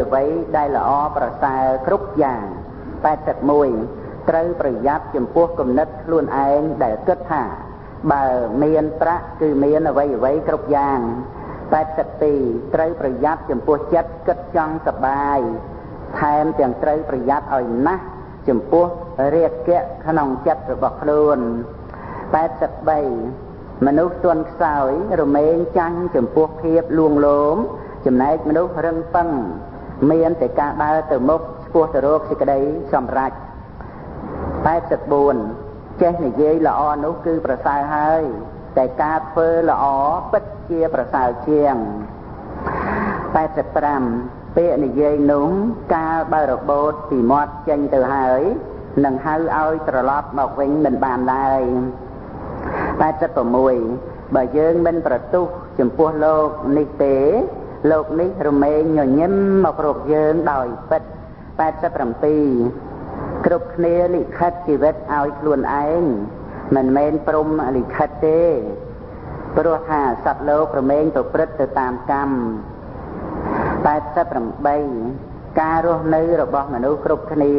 អ្វីដែលល្អប្រសើរគ្រប់យ៉ាង81ត្រូវប្រយ័ត្នចំពោះគំនិតខ្លួនឯងដែលគិតថាបើមានប្រាក់គឺមានអ្វីគ្រប់យ៉ាង82ត្រូវប្រយ័ត្នចំពោះចិត្តគិតចង់សប្បាយថែមទាំងត្រូវប្រយ័ត្នឲ្យណាស់ចំពោះរាគៈក្នុងចិត្តរបស់ខ្លួន83មនុស្សទន់ខ្សោយរមែងចាញ់ចំពោះភាពលួងលោមចំណែកមនុស្សរឹងប៉ឹងមានតែការដើរទៅមុខឆ្ពោះទៅរកសេចក្តីសម្រេច84ចេះនិយាយល្អនោះគឺប្រសើរហើយតែការធ្វើល្អពិតជាប្រសើរជាង85ពាក្យនិយាយនោះកាលបើរបូតពីមាត់ចេញទៅហើយនឹងហៅឲ្យត្រឡប់មកវិញមិនបានឡើយ86បើយើងមិនប្រទុះចំពោះលោកនេះទេលោកនេះរមែងញញឹមមករកយើងដោយពិត87គ្រប់គ្នាលិខិតជីវិតឲ្យខ្លួនឯងមិនមែនព្រំលិខិតទេព្រោះថាសត្វលោករមែងប្រព្រឹត្តទៅតាមកម្ម88ការរស់នៅរបស់មនុស្សគ្រប់គ្នា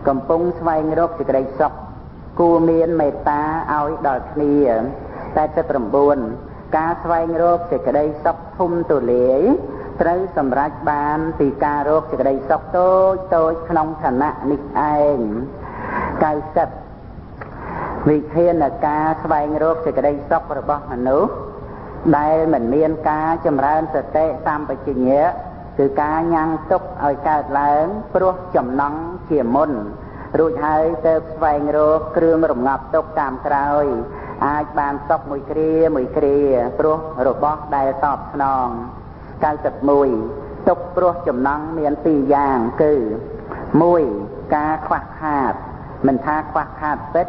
កំពុងស្វែងរកសេចក្តីសុខគួរមានមេត្តាឲ្យដល់គ្នា89ការស្វែងរកសេចក្តីសុខធំទូលាយត្រូវសម្រេចបានពីការរកសេចក្តីសុខតូចក្នុងឋានៈនេះឯង90វិធានការស្វែងរកសេចក្តីសុខរបស់មនុស្សដែលមិនមានការចម្រើនសតិសម្បជញ្ញៈគឺការញ៉ាំងទុកឲ្យកើតឡើងព្រោះចំណង់ជាមុនរួចហើយទៅស្វែងរកគ្រឿងរងាប់ទុកតាមក្រោយអាចបានសុខមួយគ្រាព្រោះរបស់ដែលតបស្នង91ទុកព្រោះចំណង់មាន2យ៉ាងគឺ1ការខ្វះខាតមិនថាខ្វះខាតពិត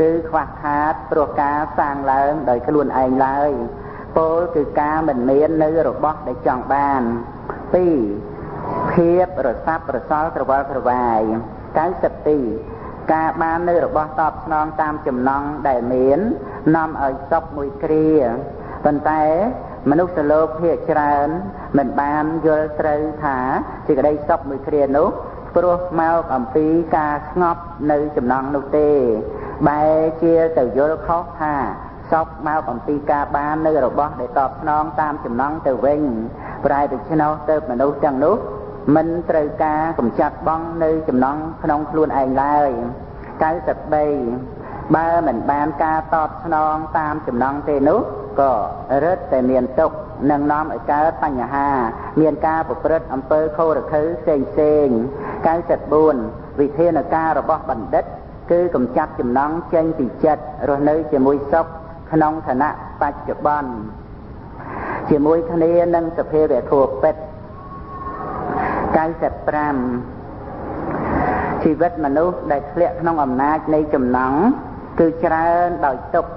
ឬខ្វះខាតព្រោះការសាងឡើងដោយខ្លួនឯងឡើយពោលគឺការមិនមាននៅរបស់ដែលចង់បាន2ភាពរសាប់រសល់ក្រវល់ក្រវាយ92ការបាននៅរបស់តបស្នងតាមចំណង់ដែលមាននាំឲ្យសុខមួយគ្រាប៉ុន្តែមនុស្សលោកភាគច្រើនមិនបានយល់ត្រូវថាសេចក្តីសុខមួយគ្រានោះព្រោះមកអំពីការស្ងប់នៅចំណង់នោះទេបែរជាទៅយល់ខុសថាសុខមកអំពីការបាននៅរបស់ដែលតបស្នងតាមចំណង់ទៅវិញប្រែដូច្នោះទៅមនុស្សទាំងនោះមិនត្រូវការកម្ចាត់បង់នៅចំណង់ក្នុងខ្លួនឯងឡើយ93បើមិនបានការតបស្នងតាមចំណង់ទេនោះក៏រឹតតែមានទុក្ខនឹងនាំឲ្យកើតបញ្ហាមានការប្រព្រឹត្តអំពើខុសរខិលផ្សេង94វិធានការរបស់បណ្ឌិតគឺកម្ចាត់ចំណង់ចេញពីចិត្តរស់នៅជាមួយសុខក្នុងឋានៈបច្ចុប្បន្នជាមួយគ្នានឹងសភាវៈធម៌ពិត95ជីវិតមនុស្សដែលធ្លាក់ក្នុងអំណាចនៃចំណង់គឺច្រើនដោយទុក្ខ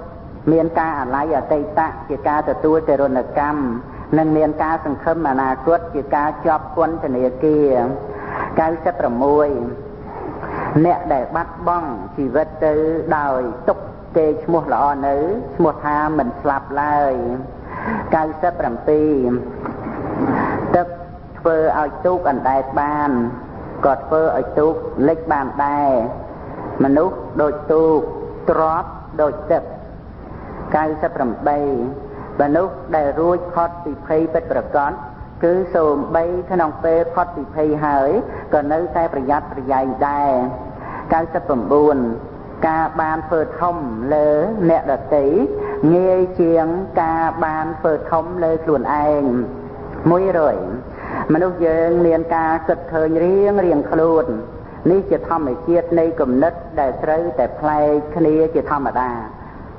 មានការអាល័យអតីតជាការទទួលទរណកម្មនិងមានការសង្ឃឹមអនាគតជាការជាប់ពន្ធនាគារ96អ្នកដែលបាត់បង់ជីវិតទៅដោយទុក្ខគេឈ្មោះល្អនៅឈ្មោះថាមិនស្លាប់ឡើយ97ទឹកធ្វើឲ្យទូកអណ្ដែតបានក៏ធ្វើឲ្យទូកលិចបានដែរមនុស្សដូចទូកទ្រព្យដូចទឹក98មនុស្សដែលរួចផុតពីភ័យពិតប្រាកដគឺសូម្បីក្នុងពេលផុតពីភ័យហើយក៏នៅតែប្រយ័ត្នប្រយែងដែរ99ការបានធ្វើធំលើអ្នកដទៃងាយជាងការបានធ្វើធំលើខ្លួនឯង100មនុស្សយើងមានការគិតឃើញរៀងខ្លួននេះជាធម្មជាតិនៃគំនិតដែលត្រូវតែប្លែកគ្នាជាធម្មតា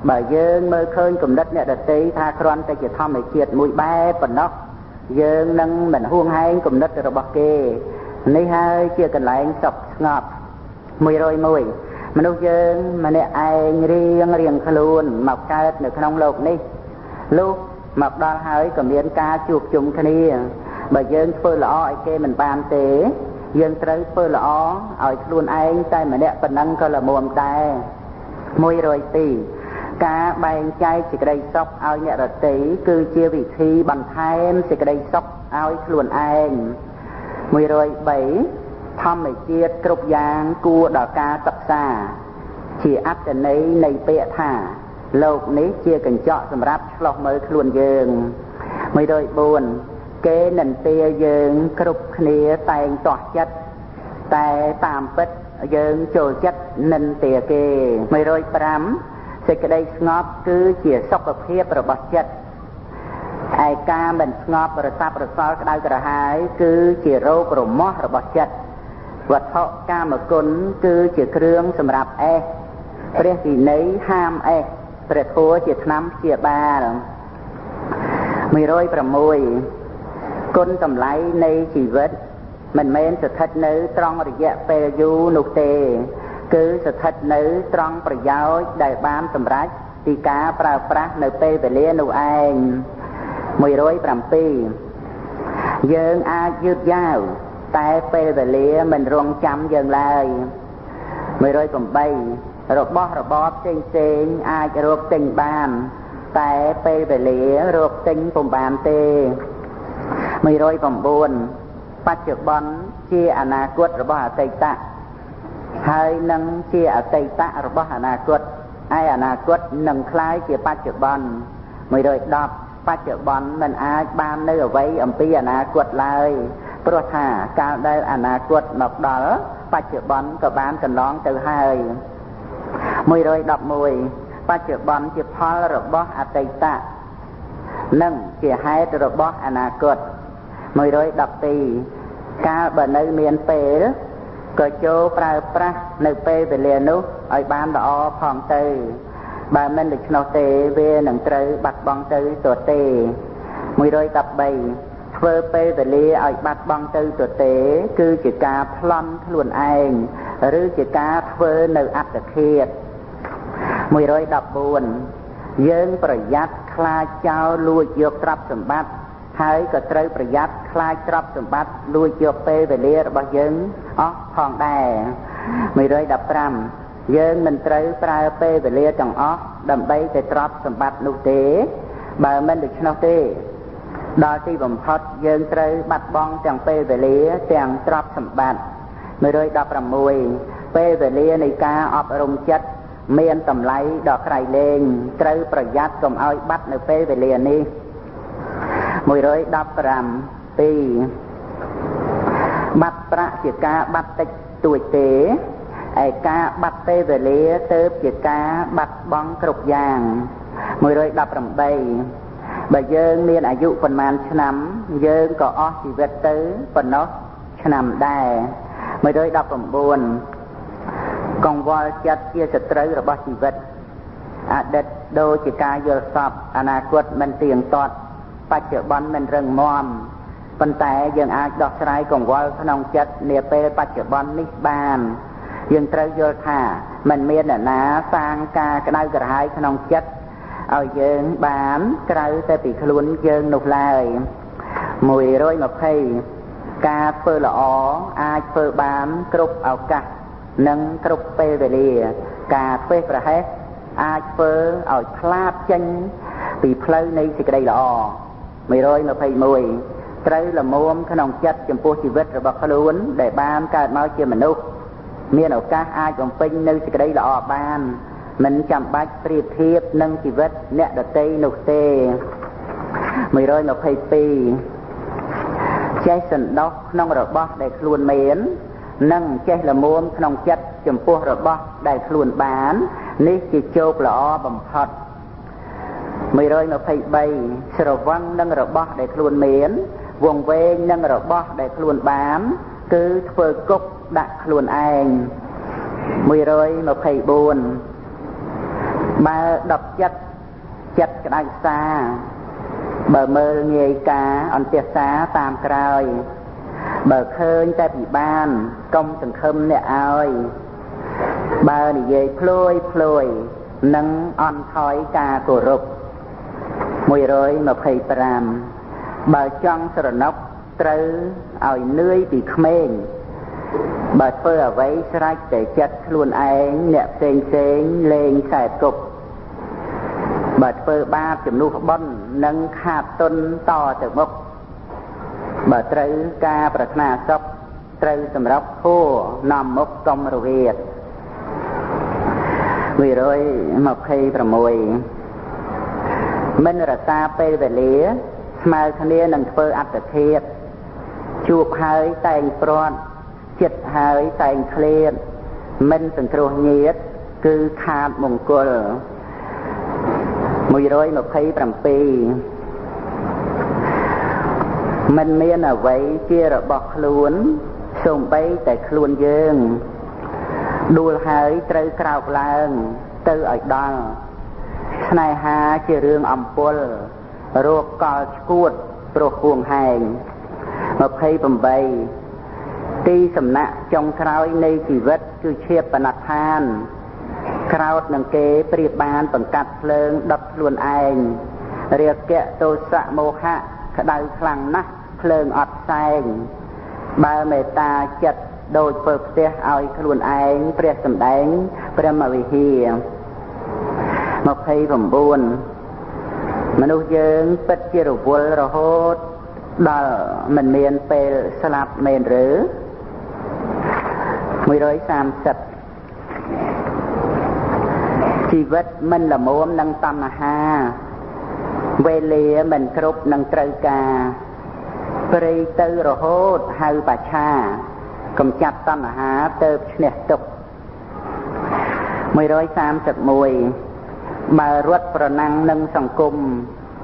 បើយើងមើលឃើញគំនិតអ្នកដទៃថាគ្រាន់តែជាធម្មជាតិមួយបែបប៉ុណ្ណោះយើងនឹងមិនហួងហែងគំនិតរបស់គេនេះហើយជាកន្លែងសុខស្ងប់101មនុស្សយើងម្នាក់ឯងរៀងខ្លួនមកកើតនៅក្នុងโลกនេះលុះមកដល់ហើយក៏មានការជួបជុំគ្នាបើយើងធ្វើល្អឲ្យគេមិនបានទេយើងត្រូវធ្វើល្អឲ្យខ្លួនឯងតែម្នាក់ប៉ុណ្ណឹងក៏ល្មមដែរ102ការបែងចែកសេចក្តីសុខឲ្យអ្នកដទៃគឺជាវិធីបន្ថែមសេចក្តីសុខឲ្យខ្លួនឯង 103ធម្មជាតិគ្រប់យ៉ាងគួរដល់ការសិក្សាជាអត្តន័យនៃពាក្យថាលោកនេះជាកញ្ចក់សម្រាប់ឆ្លោះមើលខ្លួនយើង104គេនិន្ទាយើងគ្រប់គ្នាតែងទាស់ចិត្តតែតាមពិតយើងចូលចិត្តនិន្ទាគេ105សេចក្តីស្ងប់គឺជាសុខភាពរបស់ចិត្តឯការមិនស្ងប់រសាប់រសល់ក្តៅក្រហាយគឺជារោគរមាស់របស់ចិត្តវត្ថុកាមគុណគឺជាគ្រឿងសម្រាប់អេសព្រះវិន័យហាមអេសព្រះធម៌ជាថ្នាំព្យាបាល106គុណតម្លៃនៃជីវិតមិនមែនស្ថិតនៅត្រង់រយៈពេលយូរនោះទេគឺស្ថិតនៅត្រង់ប្រយោជន៍ដែលបានសម្រេចពីការប្រើប្រាស់នៅពេលវេលានោះឯង107យើងអាចយឺតយ៉ាវតែពេលវេលាមិនរងចាំយើងឡើយ108របស់របរផ្សេងអាចរកទិញបានតែពេលវេលារកទិញពុំបានទេ109បច្ចុប្បន្នជាអនាគតរបស់អតីតហើយនឹងជាអតីតរបស់អនាគតឯអនាគតនឹងคล้ายជាបច្ចុប្បន្ន110បច្ចុប្បន្នមិនអាចបាននៅអ្វីអំពីអនាគតឡើយព្រោះថាកាលដែលអនាគតមកដល់បច្ចុប្បន្នក៏បានកន្លងទៅហើយ111បច្ចុប្បន្នជាផលរបស់អតីតនិងជាហេតុរបស់អនាគត112កាលបើនៅមានពេលក៏ចូលប្រើប្រាស់នៅពេលវេលានោះឲ្យបានល្អផងទៅបើមិនដូច្នោះទេវានឹងត្រូវបាត់បង់ទៅទទេ113ធ្វើពេលវេលាឲ្យបាត់បង់ទៅទទេគឺជាការប្លន់ខ្លួនឯងឬជាការធ្វើនៅអត្តឃាត114យើងប្រយ័ត្នខ្លាចចោលលួចយកទ្រព្យសម្បត្តិហើយក៏ត្រូវប្រយ័ត្នខ្លាចទ្រព្យសម្បត្តិលួចយកពេលវេលារបស់យើងអស់ផងដែរ115យើងមិនត្រូវប្រើពេលវេលាទាំងអស់ដើម្បីតែទ្រព្យសម្បត្តិនោះទេបើមិនដូច្នោះទេដល់ទីបំផុតយើងត្រូវបាត់បង់ទាំងពេលវេលាទាំងទ្រព្យសម្បត្តិ116ពេលវេលានៃការអប់រំចិត្តមានតម្លៃដ៏ក្រៃលែងត្រូវប្រយ័ត្នកុំឲ្យបាត់នៅពេលវេលានេះ115 2បាត់ប្រាក់ជាការបាត់តិចតួចទេឯការបាត់ពេលវេលាទៅជាការបាត់បង់គ្រប់យ៉ាង118បើយើងមានអាយុប៉ុន្មានឆ្នាំយើងក៏អស់ជីវិតទៅប៉ុណ្ណោះឆ្នាំដែរ119កង្វល់ចិត្តជាសត្រូវរបស់ជីវិតអតីតដូចជាការយល់សប្តិអនាគតមិនទៀងទាត់បច្ចុប្បន្នមិនរឹងមាំប៉ុន្តែយើងអាចដោះស្រាយកង្វល់ក្នុងចិត្តនាពេលបច្ចុប្បន្ននេះបានយើងត្រូវយល់ថាមិនមានអ្នកណាសាងការក្តៅក្រហាយក្នុងចិត្តឲ្យយើងបានក្រៅតែពីខ្លួនយើងនោះឡើយ120ការធ្វើល្អអាចធ្វើបានគ្រប់ឱកាសនិងគ្រប់ពេលវេលាការធ្វើប្រហែសអាចធ្វើឲ្យផ្លាតចេញពីផ្លូវនៃសេចក្តីល្អ121ត្រូវល្មមក្នុងចិត្តចំពោះជីវិតរបស់ខ្លួនដែលបានកើតមកជាមនុស្សមានឱកាសអាចបំពេញនៅសេចក្តីល្អបានមិនចាំបាច់ប្រៀបធៀបនឹងជីវិតអ្នកដទៃនោះទេ122ចេះសន្តោសក្នុងរបស់ដែលខ្លួនមាននិងចេះល្មមក្នុងចិត្តចំពោះរបស់ដែលខ្លួនបាននេះជាជោគល្អបំផុត123ស្រវឹងនឹងរបស់ដែលខ្លួនមានវង្វេងនឹងរបស់ដែលខ្លួនបានគឺធ្វើគុកដាក់ខ្លួនឯង124បើដប់ចិត្តក្តៅសាបើមើលងាយការអន្ទះសាតាមក្រោយបើឃើញតែពិបានកុំសង្ឃឹមអ្នកឲ្យបើនិយាយភ្លួយនឹងអន់ថយការគោរព125បើចង់ស្រណុកត្រូវឲ្យនឿយពីក្មេងបើធ្វើអ្វីស្រេចតែចិត្តខ្លួនឯងអ្នកផ្សេងលេងខ្សែគប់បើធ្វើបាបជំនួសបុណ្យនឹងខាតទុនតទៅមុខ បើត្រូវការប្រាថ្នាសុខត្រូវសម្រាប់ធัวនាំមុខកុំរវាទ126មិនរសាពេលវេលាស្មើគ្នានឹងធ្វើអត្តឃាតជួបហើយតែងព្រាត់ចិត្តហើយតែងឃ្លាតមិនសង្គ្រោះញាតគឺខាតមង្គល127មិនមានអ្វីជារបស់ខ្លួនសូម្បីតែខ្លួនយើងដួលហើយត្រូវក្រោកឡើងទៅឲ្យដល់ស្នេហាជារឿងអំពុលរោគកលឈួតព្រោះហួងហែង28ទីសំណាក់ចុងក្រោយនៃជីវិតគឺឈាបបណដ្ឋានក្រោតនឹងគេប្រៀបបានបង្កាត់ភ្លើងដុតខ្លួនឯងរាគៈទោសៈមោហៈក្តៅខ្លាំងណាស់ភ្លើងអត់ផ្សែងបើមេត្តាចិត្តដូចធ្វើផ្ទះឲ្យខ្លួនឯងព្រះសម្ដែងព្រះមវិហារ29មនុស្សយើងពិតជារវល់រហូតដល់មិនមានពេលស្លាប់មែនឬ130ជីវិតមិនល្មមនឹងតណ្ហាវេលាមិនគ្រប់នឹងត្រូវការព្រៃទៅរហូតហៅបច្ឆាកំចាត់តណ្ហាទៅឈ្នះទុក្ខ131បើរត់ប្រណាំងនឹងសង្គម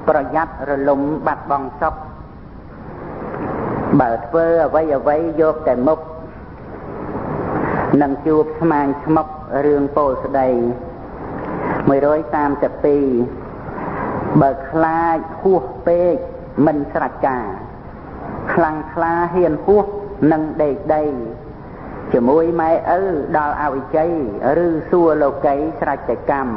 ប្រយ័ត្នរលំបាត់បង់សុខបើធ្វើអ្វីយកតែមុខនឹងជួបស្មានស្មុករឿងពោលស្ដី132បើខ្លាចហួសពេកមិនស្រេចការខ្លាំងខ្លាហ៊ានហួសនឹងដេកដីជាមួយម៉ែឪដល់អវិជ័យឬសួរលោកីស្រេចតែកម្ម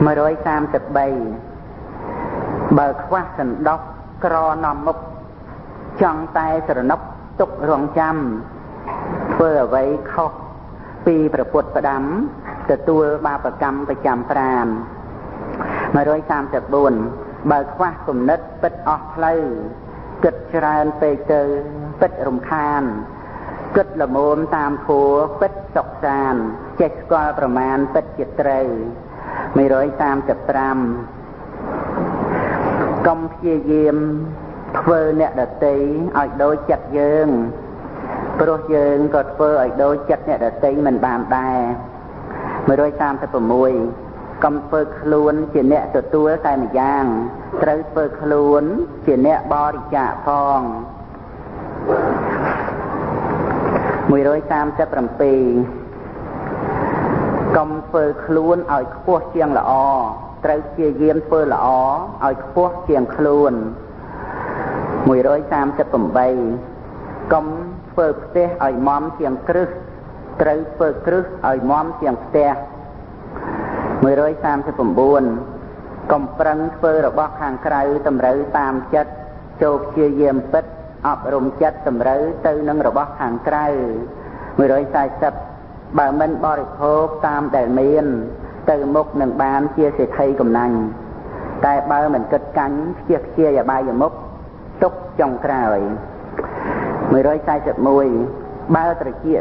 133បើខ្វះសណ្ដោះក្រនាំមុខចង់តែស្រណុកទុករងចាំធ្វើអ្វីខុសពីព្រះពុទ្ធផ្ដាំទទួលបាបកម្មប្រចាំប្រាណ134បើខ្វះគំនិតពិតអស់ផ្លូវគិតច្រើនពេកទៅពិតរំខានគិតល្មមតាមធัวពិតសុខសានចេះស្គាល់ប្រមាណពិតជាត្រូវ135កុំព្យាយាមធ្វើអ្នកដទៃឲ្យដូចចិត្តយើងព្រោះយើងក៏ធ្វើឲ្យដូចចិត្តអ្នកដទៃមិនបានដែរ136កុំធ្វើខ្លួនជាអ្នកទទួលតែម្យ៉ាងត្រូវធ្វើខ្លួនជាអ្នកបរិច្ចាគផង137កុំធ្វើខ្លួនឲ្យខ្ពស់ជាងល្អត្រូវព្យាយាមធ្វើល្អឲ្យខ្ពស់ជាងខ្លួន138កុំធ្វើផ្ទះឲ្យមមជាងគ្រឹះត្រូវធ្វើគ្រឹះឲ្យមមជាងផ្ទះ139កុំប្រឹងធ្វើរបស់ខាងក្រៅតម្រូវតាមចិត្តចូលព្យាយាមពិតអប់រំចិត្តតម្រូវទៅនឹងរបស់ខាងក្រៅ140បើមិនបរិភោគតាមដែលមានទៅមុខនឹងបានជាសេដ្ឋីកំណាញ់តែបើមិនគិតកាញ់ខ្ជិះខ្ជាយអបាយមុខទុកចុងក្រោយ141បើត្រជា